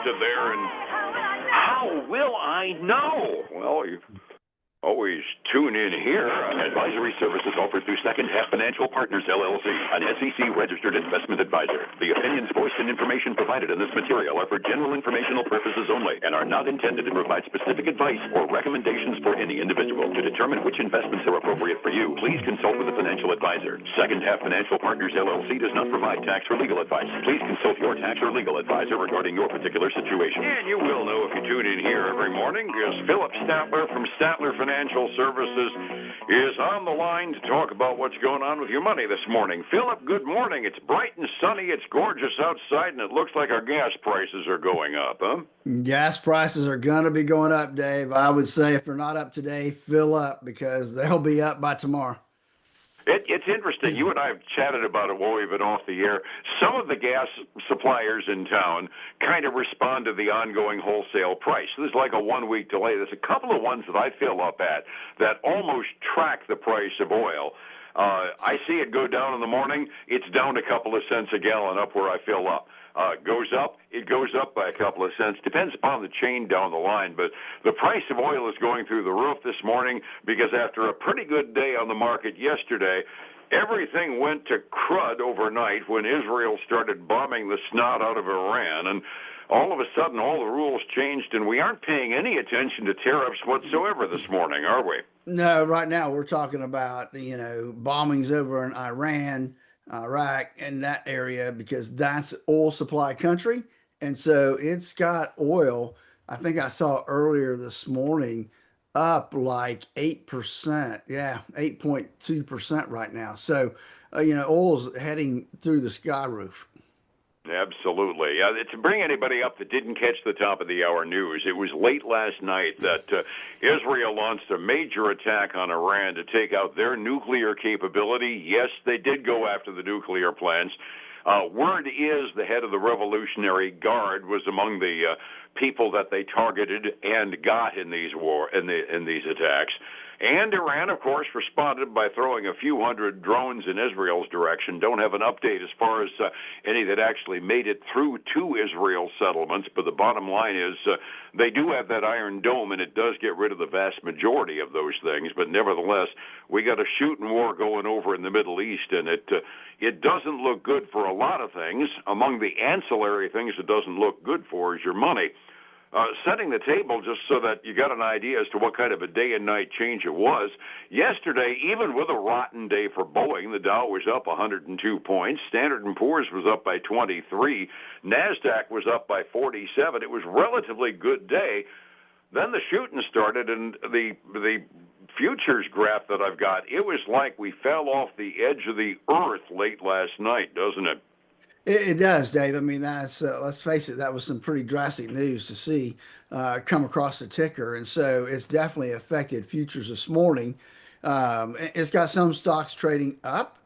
posted there, and how will I know? Well, you always tune in here. Advisory services offered through Second Half Financial Partners, LLC, an SEC-registered investment advisor. The opinions voiced and information provided in this material are for general informational purposes only and are not intended to provide specific advice or recommendations for any individual. To determine which investments are appropriate for you, please consult with a financial advisor. Second Half Financial Partners, LLC does not provide tax or legal advice. Please consult your tax or legal advisor regarding your particular situation. And you will know if you tune in here every morning, because Phillip Statler from Statler Financial Services is on the line to talk about what's going on with your money this morning. Phillip, good morning. It's bright and sunny. It's gorgeous outside, and it looks like our gas prices are going up, huh? Gas prices are going to be going up, Dave. I would say if they're not up today, fill up because they'll be up by tomorrow. It's interesting. You and I have chatted about it while we've been off the air. Some of the gas suppliers in town kind of respond to the ongoing wholesale price. There's like a 1-week delay. There's a couple of ones that I fill up at that almost track the price of oil. I see it go down in the morning. It's down a couple of cents a gallon up where I fill up. Goes up, it goes up by a couple of cents. Depends upon the chain down the line. But the price of oil is going through the roof this morning because after a pretty good day on the market yesterday, everything went to crud overnight when Israel started bombing the snot out of Iran. And all of a sudden, all the rules changed, and we aren't paying any attention to tariffs whatsoever this morning, are we? No, right now we're talking about, bombings over in Iran, Iraq, and that area because that's oil supply country. And so it's got oil. I think I saw earlier this morning up like 8%. Yeah, 8.2% right now. So, oil's heading through the sky roof. Absolutely. To bring anybody up that didn't catch the top of the hour news, it was late last night that Israel launched a major attack on Iran to take out their nuclear capability. Yes, they did go after the nuclear plants. Word is the head of the Revolutionary Guard was among the people that they targeted and got in these attacks. And Iran, of course, responded by throwing a few hundred drones in Israel's direction. Don't have an update as far as any that actually made it through to Israel settlements, but the bottom line is they do have that Iron Dome, and it does get rid of the vast majority of those things. But nevertheless, we got a shooting war going over in the Middle East, and it doesn't look good for a lot of things. Among the ancillary things it doesn't look good for is your money. Setting the table just so that you got an idea as to what kind of a day and night change it was. Yesterday, even with a rotten day for Boeing, the Dow was up 102 points. Standard & Poor's was up by 23. NASDAQ was up by 47. It was a relatively good day. Then the shooting started, and the futures graph that I've got, it was like we fell off the edge of the earth late last night, doesn't it? It does, Dave. I mean, that's let's face it, that was some pretty drastic news to see come across the ticker, and so it's definitely affected futures this morning. It's got some stocks trading up,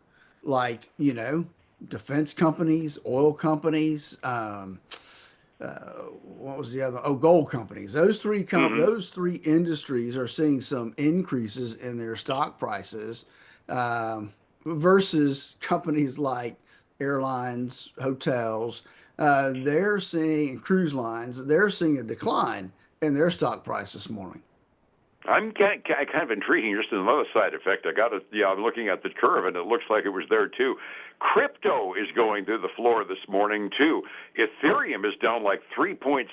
like defense companies, oil companies. What was the other? Oh, gold companies. Those three industries are seeing some increases in their stock prices versus companies like airlines, hotels, they're seeing cruise lines, they're seeing a decline in their stock price this morning. I'm kind of intriguing. Just another side effect. I'm looking at the curve, and it looks like it was there too. Crypto is going through the floor this morning too. Ethereum is down like 3.6%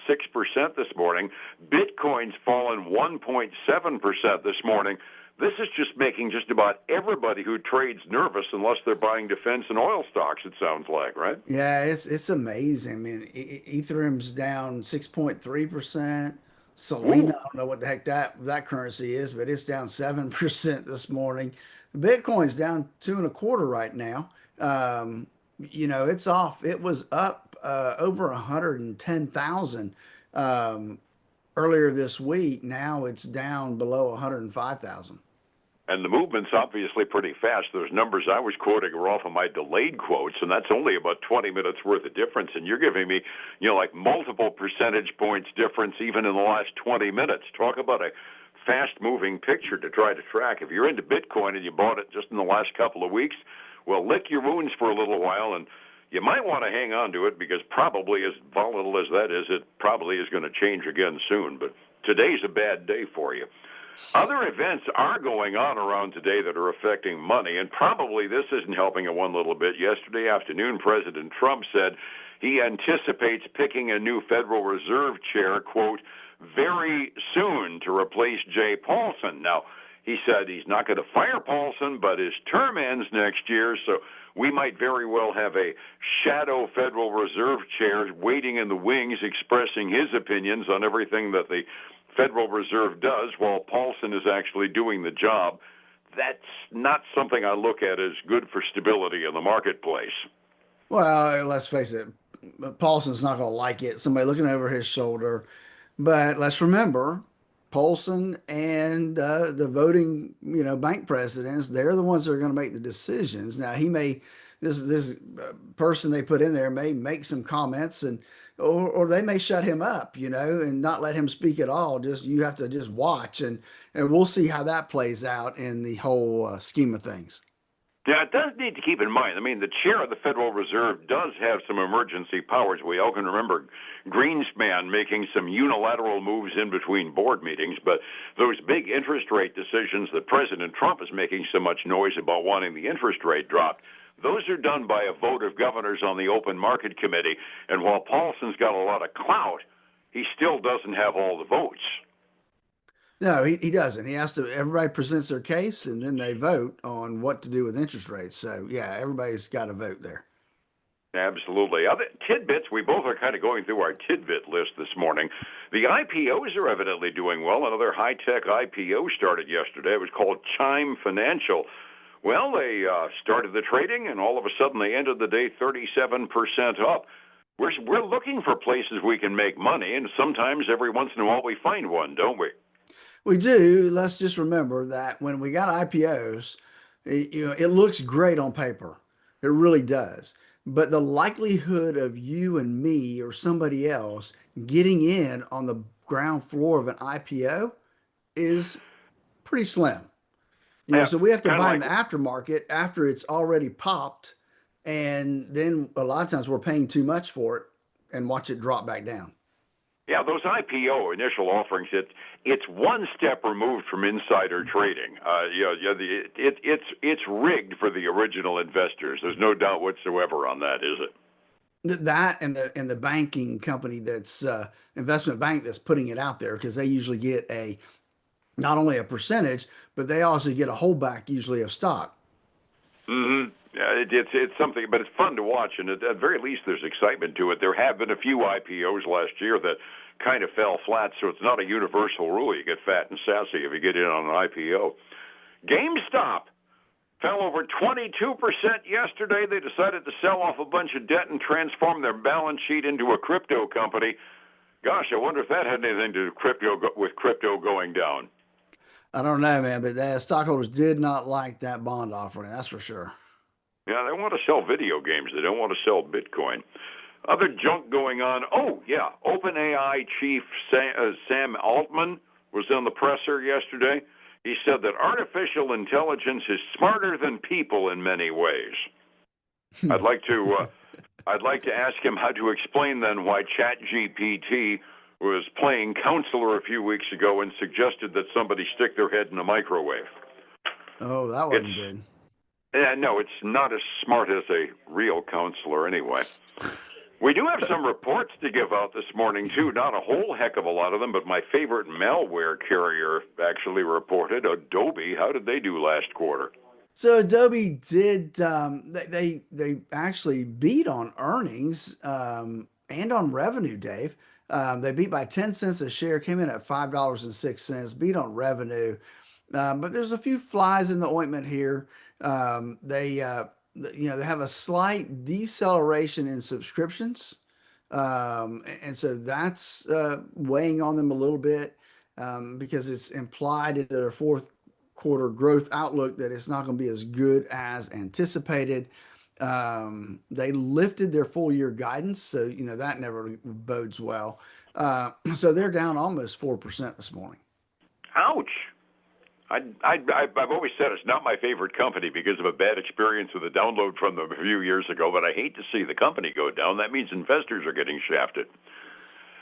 this morning. Bitcoin's fallen 1.7% this morning. This is just making just about everybody who trades nervous unless they're buying defense and oil stocks, it sounds like, right? Yeah, it's amazing. I mean, Ethereum's down 6.3%. Selena, Ooh. I don't know what the heck that currency is, but it's down 7% this morning. Bitcoin's down 2.25 right now. It's off. It was up over 110,000 earlier this week. Now it's down below 105,000. And the movement's obviously pretty fast. Those numbers I was quoting are off of my delayed quotes, and that's only about 20 minutes worth of difference. And you're giving me, like multiple percentage points difference even in the last 20 minutes. Talk about a fast-moving picture to try to track. If you're into Bitcoin and you bought it just in the last couple of weeks, well, lick your wounds for a little while, and you might want to hang on to it because probably as volatile as that is, it probably is going to change again soon. But today's a bad day for you. Other events are going on around today that are affecting money, and probably this isn't helping it one little bit. Yesterday afternoon, President Trump said he anticipates picking a new Federal Reserve chair, quote, very soon to replace Jay Paulson. Now, he said he's not going to fire Paulson, but his term ends next year, so we might very well have a shadow Federal Reserve chair waiting in the wings expressing his opinions on everything that the Federal Reserve does while Paulson is actually doing the job. That's not something I look at as good for stability in the marketplace. Well, let's face it, Paulson's not going to like it. Somebody looking over his shoulder. But let's remember, Paulson and the voting, bank presidents, they're the ones that are going to make the decisions. Now, this person they put in there may make some comments or they may shut him up, and not let him speak at all. You have to just watch and we'll see how that plays out in the whole scheme of things. Yeah, it does need to keep in mind. I mean, the chair of the Federal Reserve does have some emergency powers. We all can remember Greenspan making some unilateral moves in between board meetings, but those big interest rate decisions that President Trump is making so much noise about wanting the interest rate dropped, those are done by a vote of governors on the Open Market Committee. And while Paulson's got a lot of clout, he still doesn't have all the votes. No, he doesn't. He has to, everybody presents their case and then they vote on what to do with interest rates. So, yeah, everybody's got to vote there. Absolutely. Other tidbits, we both are kind of going through our tidbit list this morning. The IPOs are evidently doing well. Another high-tech IPO started yesterday. It was called Chime Financial. Well, they started the trading, and all of a sudden they ended the day 37% up. We're looking for places we can make money, and sometimes every once in a while we find one, don't we? We do. Let's just remember that when we got IPOs, it looks great on paper. It really does. But the likelihood of you and me or somebody else getting in on the ground floor of an IPO is pretty slim. Yeah, So we have to kind of buy in like the aftermarket after it's already popped, and then a lot of times we're paying too much for it and watch it drop back down. yeah, those IPO initial offerings. It's one step removed from insider trading. It's rigged for the original investors. There's no doubt whatsoever on that, is it? That and the banking company that's investment bank that's putting it out there because they usually get a not only a percentage, but they also get a holdback usually of stock. Mm-hmm. Yeah, it's something, but it's fun to watch, and at the very least, there's excitement to it. There have been a few IPOs last year that kind of fell flat, so it's not a universal rule. You get fat and sassy if you get in on an IPO. GameStop fell over 22% yesterday. They decided to sell off a bunch of debt and transform their balance sheet into a crypto company. Gosh, I wonder if that had anything to do with crypto going down. I don't know, man, but stockholders did not like that bond offering. That's for sure. Yeah, they want to sell video games. They don't want to sell Bitcoin. Other junk going on. Oh, yeah. OpenAI chief Sam Altman was on the presser yesterday. He said that artificial intelligence is smarter than people in many ways. I'd like to ask him how to explain then why ChatGPT was playing counselor a few weeks ago and suggested that somebody stick their head in a microwave. Oh, that wasn't good. No, it's not as smart as a real counselor anyway. We do have some reports to give out this morning, too. Not a whole heck of a lot of them, but my favorite malware carrier actually reported, Adobe. How did they do last quarter? So Adobe did, they actually beat on earnings and on revenue, Dave. They beat by 10 cents a share, came in at $5.06, beat on revenue. But there's a few flies in the ointment here. They have a slight deceleration in subscriptions. And so that's weighing on them a little bit because it's implied into their fourth quarter growth outlook that it's not going to be as good as anticipated. They lifted their full year guidance, so that never bodes well. So they're down almost 4% this morning. Ouch. I've always said it's not my favorite company because of a bad experience with a download from them a few years ago, but I hate to see the company go down. That means investors are getting shafted.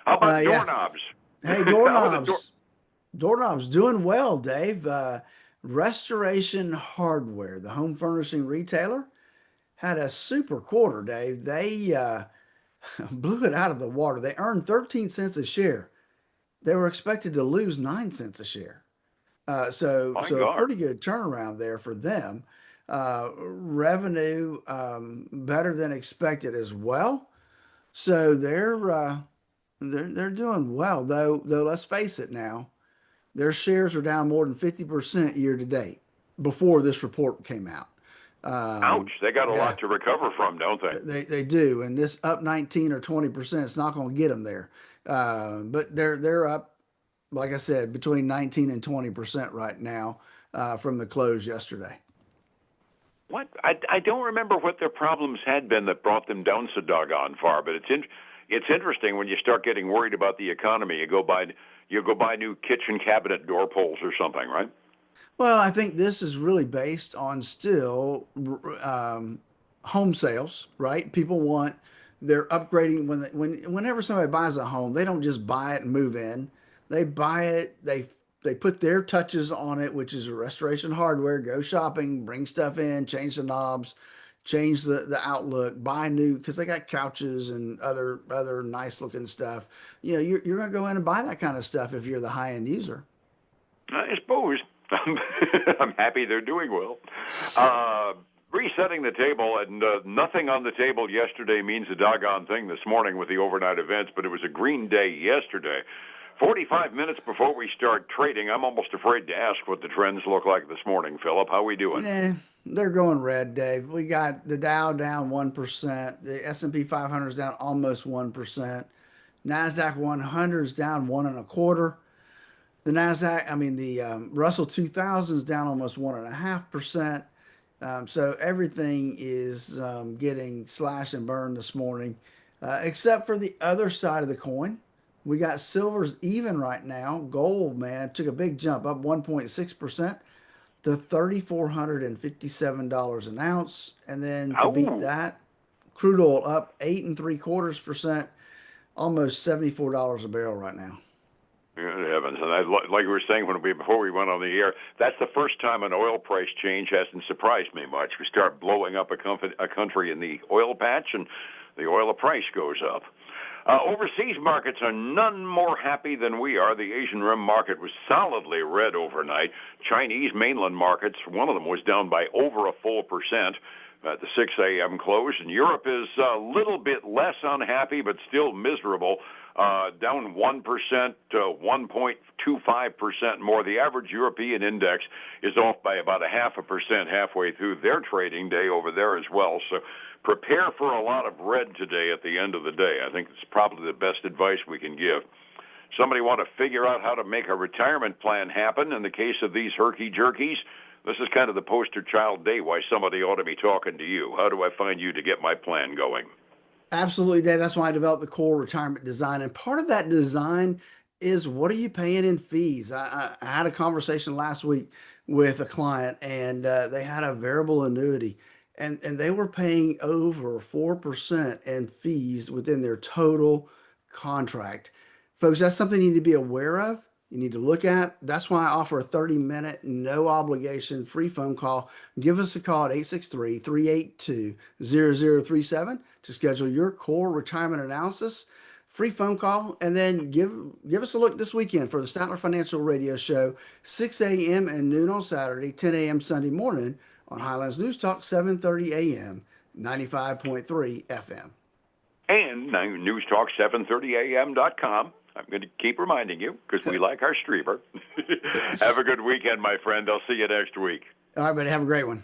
How about Yeah. doorknobs? Hey, How are the door? doorknobs doing well, Dave. Restoration Hardware, the home furnishing retailer, had a super quarter, Dave. They blew it out of the water. They earned 13 cents a share. They were expected to lose 9 cents a share. My So a God. pretty good turnaround there for them. Revenue better than expected as well. So they're doing well, though let's face it now, their shares are down more than 50% year to date before this report came out. Ouch. They got a Yeah, lot to recover from, don't they? they do, and this up 19 or 20% is not going to get them there. But they're up, like I said, between 19 and 20% right now from the close yesterday. What? I don't remember what their problems had been that brought them down so doggone far, but it's interesting when you start getting worried about the economy. You go buy new kitchen cabinet door pulls or something, right? Well, I think this is really based on still home sales, right? People want they're upgrading whenever somebody buys a home, they don't just buy it and move in. They buy it, they put their touches on it, which is a restoration hardware, go shopping, bring stuff in, change the knobs, change the outlook, buy new because they got couches and other nice looking stuff. You know, you're gonna go in and buy that kind of stuff if you're the high end user. I suppose. I'm happy they're doing well. Resetting the table, and nothing on the table yesterday means a doggone thing this morning with the overnight events, but it was a green day yesterday. 45 minutes before we start trading, I'm almost afraid to ask what the trends look like this morning, Philip. How we doing? Nah, they're going red, Dave. We got the Dow down 1%, the S&P 500 is down almost 1%, Nasdaq 100 is down one and a quarter. The Nasdaq, I mean the Russell 2000 is down almost 1.5%. So everything is getting slashed and burned this morning, except for the other side of the coin. We got silver's even right now. Gold, man, took a big jump up 1.6% to $3,457 an ounce. And then to beat Oh, that, crude oil up 8.75%, almost $74 a barrel right now. good heavens. And like we were saying before we went on the air, that's the first time an oil price change hasn't surprised me much. We start blowing up a country in the oil patch, and the oil price goes up. Overseas markets are none more happy than we are. The Asian Rim market was solidly red overnight. Chinese mainland markets, one of them was down by over a full percent at the 6 a.m. close. And Europe is a little bit less unhappy, but still miserable, down 1% to 1.25% more. The average European index is off by about 0.5% halfway through their trading day over there as well. So prepare for a lot of red today at the end of the day. I think it's probably the best advice we can give. Somebody want to figure out how to make a retirement plan happen in the case of these herky-jerkies? This is kind of the poster child day why somebody ought to be talking to you. How do I find you to get my plan going? Absolutely, Dave. That's why I developed the core retirement design. And part of that design is what are you paying in fees? I had a conversation last week with a client and they had a variable annuity and they were paying over 4% in fees within their total contract. Folks, that's something you need to be aware of. You need to look at. That's why I offer a 30-minute, no obligation, free phone call. Give us a call at 863-382-0037 to schedule your core retirement analysis. Free phone call, and then give us a look this weekend for the Statler Financial Radio Show, 6 a.m. and noon on Saturday, 10 a.m. Sunday morning on Highlands News Talk, 7:30 a.m., 95.3 FM. And newstalk730am.com. I'm going to keep reminding you because we like our streamer. Have a good weekend, my friend. I'll see you next week. All right, buddy. Have a great one.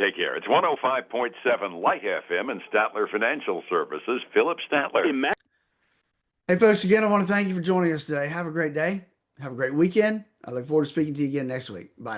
Take care. It's 105.7 Light FM and Statler Financial Services. Phillip Statler. Hey, folks, again, I want to thank you for joining us today. Have a great day. Have a great weekend. I look forward to speaking to you again next week. Bye now.